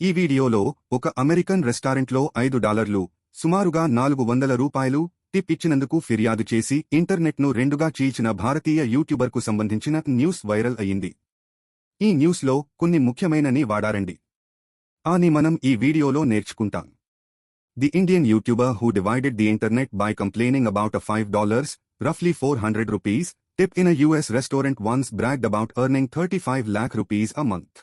ఈ వీడియోలో ఒక అమెరికన్ రెస్టారెంట్లో $5 సుమారుగా $400 టిప్ ఇచ్చినందుకు ఫిర్యాదు చేసి ఇంటర్నెట్ను రెండుగా చీల్చిన భారతీయ యూట్యూబర్కు సంబంధించిన న్యూస్ వైరల్ అయ్యింది. ఈ న్యూస్లో కొన్ని ముఖ్యమైనని వాడారండి. అని మనం ఈ వీడియోలో నేర్చుకుంటాం. The Indian YouTuber who divided the internet by complaining about a $5, roughly 400 rupees, tip in a US restaurant once bragged about earning 35 lakh rupees a month.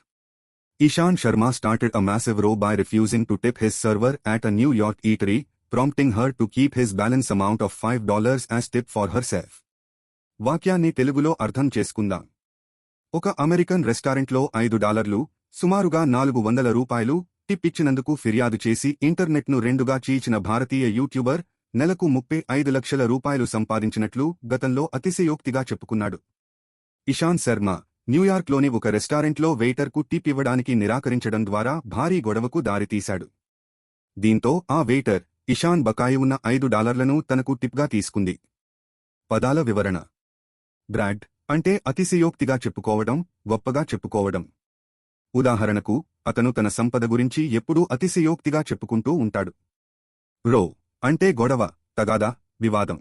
Ishan Sharma started a massive row by refusing to tip his server at a New York eatery, prompting her to keep his balance amount of $5 as tip for herself. వాక్యాన్ని తెలుగులో అర్థం చేసుకుందాం. ఒక American రెస్టారెంట్లో $5 సుమారుగా $400 tip ఇచ్చినందుకు ఫిర్యాదు చేసి ఇంటర్నెట్ను రెండుగా చీల్చిన భారతీయ యూట్యూబర్ నెలకు $35 లక్షల సంపాదించినట్లు గతంలో అతిశయోక్తిగా చెప్పుకున్నాడు. ఇషాన్ శర్మ న్యూయార్క్లోని ఒక రెస్టారెంట్లో వెయిటర్కు టిప్ ఇవ్వడానికి నిరాకరించడం ద్వారా భారీ గొడవకు దారితీశాడు. దీంతో ఆ వెయిటర్ ఇషాన్ బకాయి ఉన్న $5లను తనకు టిప్గా తీసుకుంది. పదాల వివరణ. బ్రాడ్ అంటే అతిశయోక్తిగా చెప్పుకోవడం, గొప్పగా చెప్పుకోవడం. ఉదాహరణకు, అతను తన సంపద గురించి ఎప్పుడూ అతిశయోక్తిగా చెప్పుకుంటూ ఉంటాడు. రో అంటే గొడవ, తగాదా, వివాదం.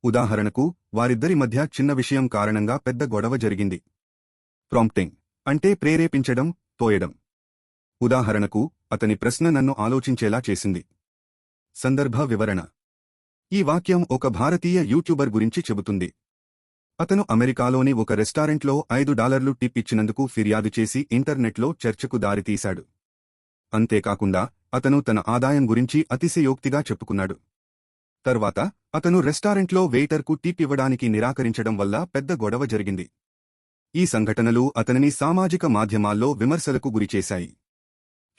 ఉదాహరణకు, వారిద్దరి మధ్య చిన్న విషయం కారణంగా పెద్ద గొడవ జరిగింది. ప్రాంప్టింగ్ అంటే ప్రేరేపించడం, తోయడం. ఉదాహరణకు, అతని ప్రశ్న నన్ను ఆలోచించేలా చేసింది. సందర్భ వివరణ. ఈ వాక్యం ఒక భారతీయ యూట్యూబర్ గురించి చెబుతుంది. అతను అమెరికాలోని ఒక రెస్టారెంట్లో $5 టిప్ ఇచ్చినందుకు ఫిర్యాదు చేసి ఇంటర్నెట్లో చర్చకు దారితీశాడు. అంతేకాకుండా అతను తన ఆదాయం గురించి అతిశయోక్తిగా చెప్పుకున్నాడు. తర్వాత అతను రెస్టారెంట్లో వెయిటర్కు టిప్ ఇవ్వడానికి నిరాకరించడం వల్ల పెద్ద గొడవ జరిగింది. ఈ సంఘటనలు అతనిని సామాజిక మాధ్యమాల్లో విమర్శలకు గురిచేశాయి.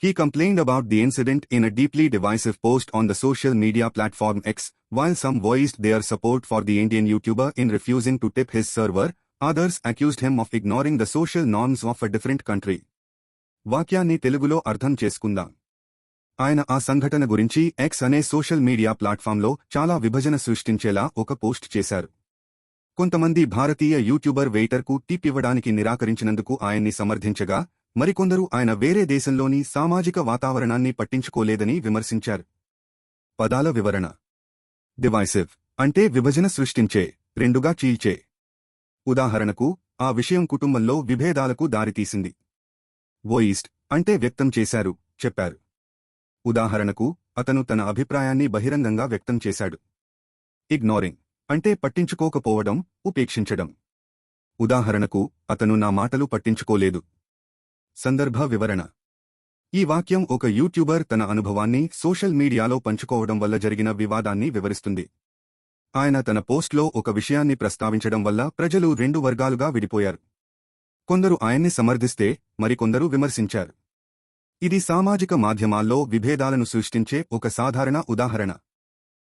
He complained about the incident in a deeply divisive post on the social media platform X. While some voiced their support for the Indian YouTuber in refusing to tip his server, others accused him of ignoring the social norms of a different country. వాక్యాన్ని తెలుగులో అర్థం చేసుకుందాం. ఆయన ఆ సంఘటన గురించి X అనే social media ప్లాట్ఫామ్లో చాలా విభజన సృష్టించేలా ఒక పోస్ట్ చేశారు. కొంతమంది భారతీయ యూట్యూబర్ వెయిటర్కు టిప్ ఇవ్వడానికి నిరాకరించినందుకు ఆయన్ని సమర్థించగా, మరికొందరు ఆయన వేరే దేశంలోని సామాజిక వాతావరణాన్ని పట్టించుకోలేదని విమర్శించారు. పదాల వివరణ. డివైసివ్ అంటే విభజన సృష్టించే, రెండుగా చీల్చే. ఉదాహరణకు, ఆ విషయం కుటుంబంలో విభేదాలకు దారితీసింది. వోయిస్డ్ అంటే వ్యక్తం చేశారు, చెప్పారు. ఉదాహరణకు, అతను తన అభిప్రాయాన్ని బహిరంగంగా వ్యక్తం చేశాడు. ఇగ్నోరింగ్ అంటే పట్టించుకోకపోవడం, ఉపేక్షించడం. ఉదాహరణకు, అతను నా మాటలు పట్టించుకోలేదు. సందర్భ వివరణ. ఈ వాక్యం ఒక యూట్యూబర్ తన అనుభవాన్ని సోషల్ మీడియాలో పంచుకోవడం వల్ల జరిగిన వివాదాన్ని వివరిస్తుంది. ఆయన తన పోస్ట్లో ఒక విషయాన్ని ప్రస్తావించడం వల్ల ప్రజలు రెండు వర్గాలుగా విడిపోయారు. కొందరు ఆయన్ని సమర్థిస్తే మరికొందరు విమర్శించారు. ఇది సామాజిక మాధ్యమాల్లో విభేదాలను సృష్టించే ఒక సాధారణ ఉదాహరణ.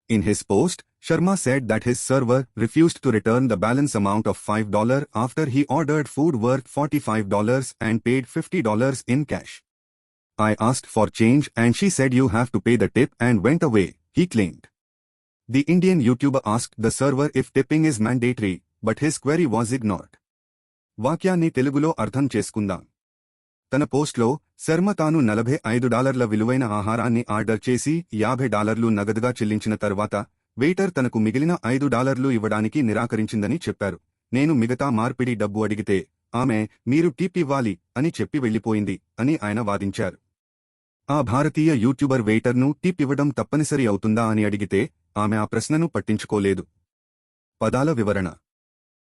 In his post, Sharma said that his server refused to return the balance amount of $5 after he ordered food worth $45 and paid $50 in cash. I asked for change and she said you have to pay the tip and went away, he claimed. The Indian YouTuber asked the server if tipping is mandatory, but his query was ignored. వాక్యాన్ని తెలుగులో అర్థం చేసుకుందాం. తన పోస్ట్లో శర్మ తాను $45 విలువైన ఆహారాన్ని order చేసి $50 నగదుగా చెల్లించిన తర్వాత వెయిటర్ తనకు మిగిలిన $5 ఇవ్వడానికి నిరాకరించిందని చెప్పారు. నేను మిగతా మార్పిడి డబ్బు అడిగితే ఆమె మీరు టిప్ ఇవ్వాలి అని చెప్పి వెళ్లిపోయింది అని ఆయన వాదించారు. ఆ భారతీయ యూట్యూబర్ వెయిటర్ను టిప్ ఇవ్వడం తప్పనిసరి అవుతుందా అని అడిగితే ఆమె ఆ ప్రశ్నను పట్టించుకోలేదు. పదాల వివరణ.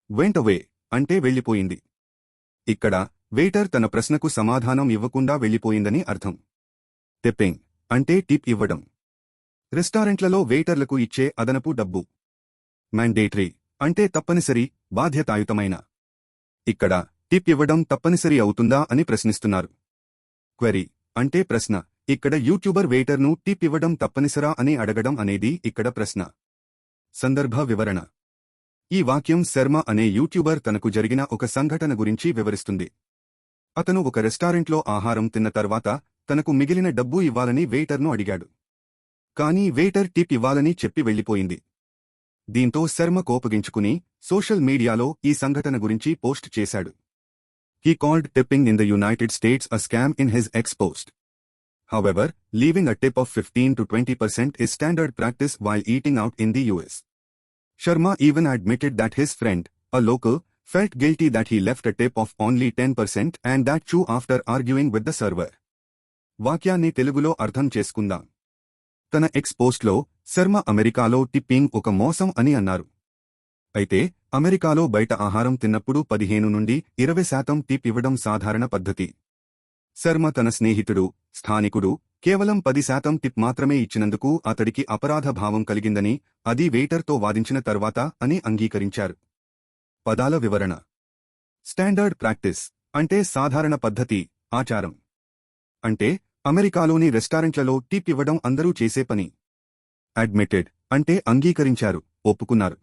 వెంట్ అవే అంటే వెళ్లిపోయింది. ఇక్కడ వెయిటర్ తన ప్రశ్నకు సమాధానం ఇవ్వకుండా వెళ్లిపోయిందని అర్థం. టిప్పింగ్ అంటే టిప్ ఇవ్వడం. రెస్టారెంట్లలో వెయిటర్లకు ఇచ్చే అదనపు డబ్బు. మ్యాండేటరీ అంటే తప్పనిసరి, బాధ్యతాయుతమైన. ఇక్కడ టిప్ ఇవ్వడం తప్పనిసరి అవుతుందా అని ప్రశ్నిస్తున్నారు. క్వెరీ అంటే ప్రశ్న. ఇక్కడ యూట్యూబర్ వెయిటర్ను టిప్ ఇవ్వడం తప్పనిసరా అని అడగడం అనేది ఇక్కడ ప్రశ్న. సందర్భ వివరణ. ఈ వాక్యం శర్మ అనే యూట్యూబర్ తనకు జరిగిన ఒక సంఘటన గురించి వివరిస్తుంది. అతను ఒక రెస్టారెంట్లో ఆహారం తిన్న తర్వాత తనకు మిగిలిన డబ్బు ఇవ్వాలని వెయిటర్ను అడిగాడు. కానీ వెయిటర్ టిప్ ఇవ్వాలని చెప్పి వెళ్లిపోయింది. దీంతో శర్మ కోపగించుకుని సోషల్ మీడియాలో ఈ సంఘటన గురించి పోస్ట్ చేశాడు. He called tipping in the United States a scam in his ex post. However, leaving a tip of 15 to 20% is standard practice while eating out in the US. Sharma even admitted that his friend, a local, felt guilty that he left a tip of only 10% and that too after arguing with the server. వాక్యాన్ని తెలుగులో అర్థం చేసుకుందాం. తన X పోస్ట్లో శర్మ అమెరికాలో tipping ఒక మోసం అని అన్నారు. అయితే అమెరికాలో బయట ఆహారం తిన్నప్పుడు 15 నుండి 20% టిప్ ఇవ్వడం సాధారణ పద్ధతి. శర్మ తన స్నేహితుడు, స్థానికుడు కేవలం 10% టిప్ మాత్రమే ఇచ్చినందుకు అతడికి అపరాధ భావం కలిగిందని, అది వెయిటర్తో వాదించిన తర్వాత అని అంగీకరించారు. పదాల వివరణ. స్టాండర్డ్ ప్రాక్టీస్ అంటే సాధారణ పద్ధతి, ఆచారం. అంటే అమెరికాలోని రెస్టారెంట్లలో టిప్ ఇవ్వడం అందరూ చేసే పని. అడ్మిటెడ్ అంటే అంగీకరించారు, ఒప్పుకున్నారు.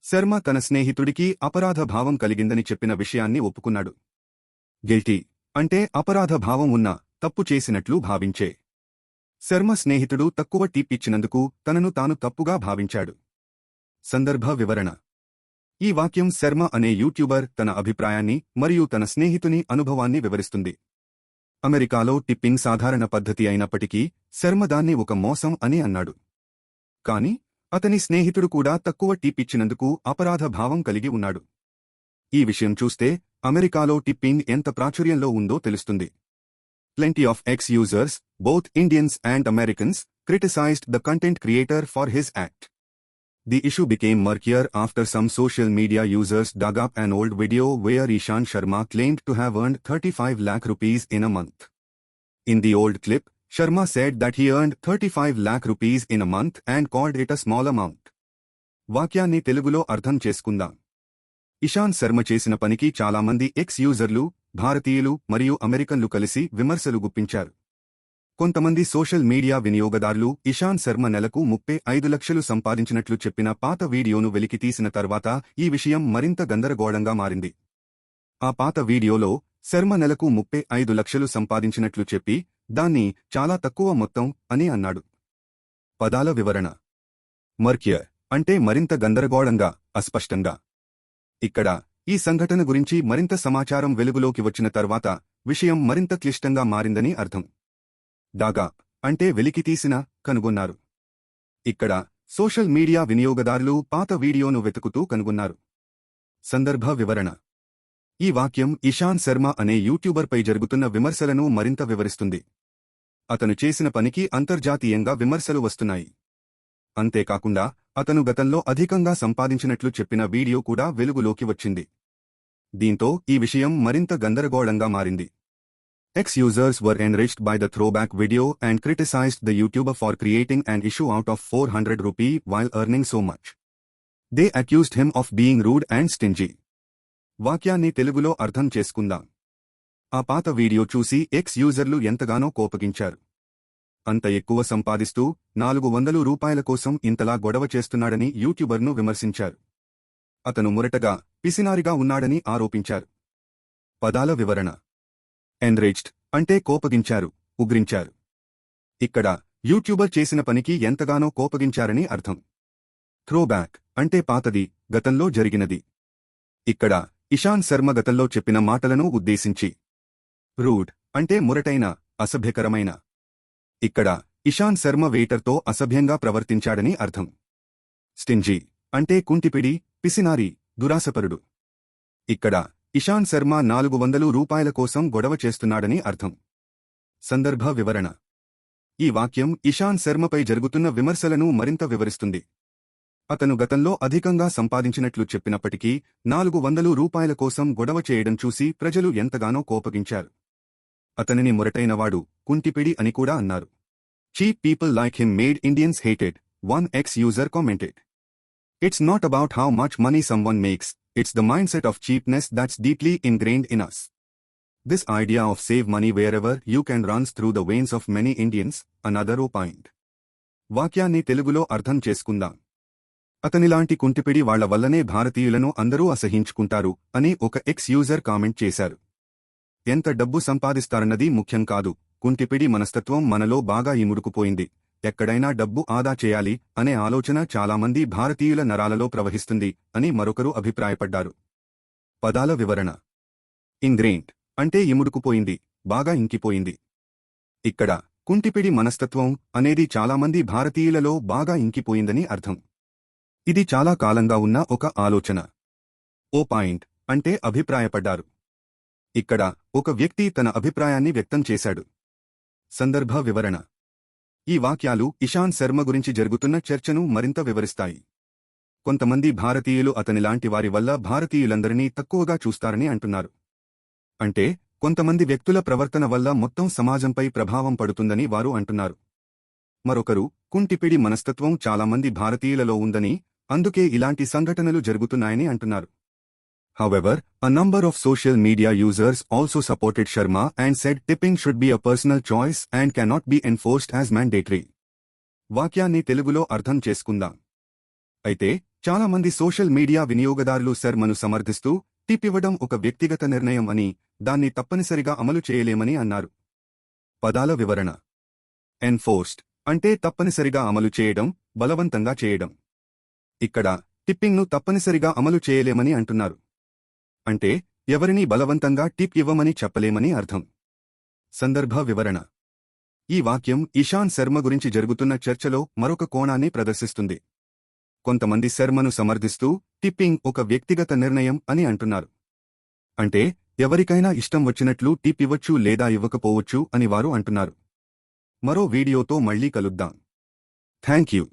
శర్మ తన స్నేహితుడికి అపరాధ భావం కలిగిందని చెప్పిన విషయాన్ని ఒప్పుకున్నాడు. గిల్టీ అంటే అపరాధ భావం ఉన్న, తప్పు చేసినట్లు భావించే. శర్మ స్నేహితుడు తక్కువ టిప్ ఇచ్చినందుకు తనను తాను తప్పుగా భావించాడు. సందర్భ వివరణ. ఈ వాక్యం శర్మ అనే యూట్యూబర్ తన అభిప్రాయాన్ని మరియు తన స్నేహితుని అనుభవాన్ని వివరిస్తుంది. అమెరికాలో టిప్పింగ్ సాధారణ పద్ధతి అయినప్పటికీ శర్మ దాన్ని ఒక మోసం అని అన్నాడు. కాని అతని స్నేహితుడు కూడా తక్కువ టిప్ ఇచ్చినందుకు అపరాధ భావం కలిగి ఉన్నాడు. ఈ విషయం చూస్తే అమెరికాలో టిప్పింగ్ ఎంత ప్రాచుర్యంలో ఉందో తెలుస్తుంది. Plenty of ex-users, both Indians and Americans, criticized the content creator for his act. The issue became murkier after some social media users dug up an old video where Ishan Sharma claimed to have earned 35 lakh rupees in a month. In the old clip, Sharma said that he earned 35 lakh rupees in a month and called it a small amount. వాక్యాన్ని తెలుగులో అర్థం చేసుకుందాం. ఇషాన్ శర్మ చేసిన పనికి చాలామంది X యూజర్లు, భారతీయులు మరియు అమెరికన్లు కలిసి విమర్శలు గుప్పించారు. కొంతమంది సోషల్ మీడియా వినియోగదారులు ఇషాన్ శర్మ నెలకు 35 లక్షలు సంపాదించినట్లు చెప్పిన పాత వీడియోను వెలికితీసిన తర్వాత ఈ విషయం మరింత గందరగోళంగా మారింది. ఆ పాత వీడియోలో శర్మ నెలకు 35 లక్షలు సంపాదించినట్లు చెప్పి దాన్ని చాలా తక్కువ మొత్తం అని అన్నాడు. పదాల వివరణ. మర్కియర్ అంటే మరింత గందరగోళంగా, అస్పష్టంగా. ఇక్కడ ఈ సంఘటన గురించి మరింత సమాచారం వెలుగులోకి వచ్చిన తర్వాత విషయం మరింత క్లిష్టంగా మారిందని అర్థం. డాగా అంటే వెలికితీసిన, కనుగొన్నారు. ఇక్కడ సోషల్ మీడియా వినియోగదారులు పాత వీడియోను వెతుకుతూ కనుగొన్నారు. సందర్భ వివరణ. ఈ వాక్యం ఇషాన్ శర్మ అనే యూట్యూబర్పై జరుగుతున్న విమర్శలను మరింత వివరిస్తుంది. అతను చేసిన పనికి అంతర్జాతీయంగా విమర్శలు వస్తున్నాయి. అంతేకాకుండా అతను గతంలో అధికంగా సంపాదించినట్లు చెప్పిన వీడియో కూడా వెలుగులోకి వచ్చింది. దీంతో ఈ విషయం మరింత గందరగోళంగా మారింది. Ex-users were enriched by the throwback video and criticized the YouTuber for creating an issue out of 400 rupee while earning so much. They accused him of being rude and stingy. వాక్యాన్ని తెలుగులో అర్థం చేసుకుందాం. ఆ పాత వీడియో చూసి X యూజర్లు ఎంతగానో కోపగించారు. అంత ఎక్కువ సంపాదిస్తూ 400 రూపాయల కోసం ఇంతలా గొడవ చేస్తున్నాడని యూట్యూబర్ను విమర్శించారు. అతను మురటగా, పిసినారిగా ఉన్నాడని ఆరోపించారు. పదాల వివరణ. ఎన్రేజ్డ్ అంటే కోపగించారు, ఉగ్రించారు. ఇక్కడ యూట్యూబర్ చేసిన పనికి ఎంతగానో కోపగించారని అర్థం. థ్రోబ్యాక్ అంటే పాతది, గతంలో జరిగినది. ఇక్కడ ఇషాన్ శర్మ గతంలో చెప్పిన మాటలను ఉద్దేశించి. రూడ్ అంటే మురటైన, అసభ్యకరమైన. ఇక్కడ ఇషాన్ శర్మ వెయిటర్తో అసభ్యంగా ప్రవర్తించాడని అర్థం. స్టింజీ అంటే కుంటిపిడి, పిసినారి, దురాశపరుడు. ఇక్కడ ఇషాన్ శర్మ 400 రూపాయల కోసం గొడవ చేస్తున్నాడని అర్థం. సందర్భ వివరణ. ఈ వాక్యం ఇషాన్ శర్మపై జరుగుతున్న విమర్శలను మరింత వివరిస్తుంది. అతను గతంలో అధికంగా సంపాదించినట్లు చెప్పినప్పటికీ 400 రూపాయల కోసం గొడవ చేయడం చూసి ప్రజలు ఎంతగానో కోపగించారు. అతనిని మురటైనవాడు, కుంటిపిడి అని కూడా అన్నారు. Cheap people like him made Indians hated, one X user commented. It's not about how much money someone makes, it's the mindset of cheapness that's deeply ingrained in us. This idea of save money wherever you can runs through the veins of many Indians, another opined. వాక్యాన్ని తెలుగులో అర్థం చేసుకుందాం. అతనిలాంటి కుంటిపిడి వాళ్ల వల్లనే భారతీయులను అందరూ అసహించుకుంటారు అని ఒక ఎక్స్ యూజర్ కామెంట్ చేశారు. ఎంత డబ్బు సంపాదిస్తారన్నది ముఖ్యం కాదు, కుంటిపిడి మనస్తత్వం మనలో బాగా ఇముడుకుపోయింది. ఎక్కడైనా డబ్బు ఆదా చేయాలి అనే ఆలోచన చాలామంది భారతీయుల నరాలలో ప్రవహిస్తుంది అని మరొకరు అభిప్రాయపడ్డారు. పదాల వివరణ. ఇంగ్రెయిన్డ్ అంటే ఇముడుకుపోయింది, బాగా ఇంకిపోయింది. ఇక్కడ కుంటిపిడి మనస్తత్వం అనేది చాలామంది భారతీయులలో బాగా ఇంకిపోయిందని అర్థం. ఇది చాలా కాలంగా ఉన్న ఒక ఆలోచన. ఓ పాయింట్ అంటే అభిప్రాయపడ్డారు. ఇక్కడ ఒక వ్యక్తి తన అభిప్రాయాన్ని వ్యక్తం చేశాడు. సందర్భ వివరణ. ఈ వాక్యాలు ఇషాంత్ శర్మ గురించి జరుగుతున్న చర్చను మరింత వివరిస్తాయి. కొంతమంది భారతీయులు అతనిలాంటి వారి వల్ల భారతీయులందరినీ తక్కువగా చూస్తారని అంటున్నారు. అంటే కొంతమంది వ్యక్తుల ప్రవర్తన వల్ల మొత్తం సమాజంపై ప్రభావం పడుతుందని వారు అంటున్నారు. మరొకరు కుంటిపిడి మనస్తత్వం చాలామంది భారతీయులలో ఉందని, అందుకే ఇలాంటి సంఘటనలు జరుగుతున్నాయని అంటున్నారు. However, a number of social media users also supported Sharma and said tipping should be a personal choice and cannot be enforced as mandatory. వాక్యాన్ని తెలుగులో అర్థం చేసుకుందాం. అయితే చాలామంది సోషల్ మీడియా వినియోగదారులు శర్మను సమర్థిస్తూ టిప్ ఇవ్వడం ఒక వ్యక్తిగత నిర్ణయం అని, దాన్ని తప్పనిసరిగా అమలు చేయలేమని అన్నారు. పదాల వివరణ. ఎన్ఫోర్స్డ్ అంటే తప్పనిసరిగా అమలు చేయడం, బలవంతంగా చేయడం. ఇక్కడ టిప్పింగ్ను తప్పనిసరిగా అమలు చేయలేమని అంటున్నారు. అంటే ఎవరినీ బలవంతంగా టిప్ ఇవ్వమని చెప్పలేమని అర్థం. సందర్భ వివరణ. ఈ వాక్యం ఇషాంత్ శర్మ గురించి జరుగుతున్న చర్చలో మరొక కోణాన్ని ప్రదర్శిస్తుంది. కొంతమంది శర్మను సమర్థిస్తూ టిప్పింగ్ ఒక వ్యక్తిగత నిర్ణయం అని అంటున్నారు. అంటే ఎవరికైనా ఇష్టం వచ్చినట్లు టిప్ ఇవ్వచ్చు లేదా ఇవ్వకపోవచ్చు అని వారు అంటున్నారు. మరో వీడియోతో మళ్ళీ కలుద్దాం. Thank you.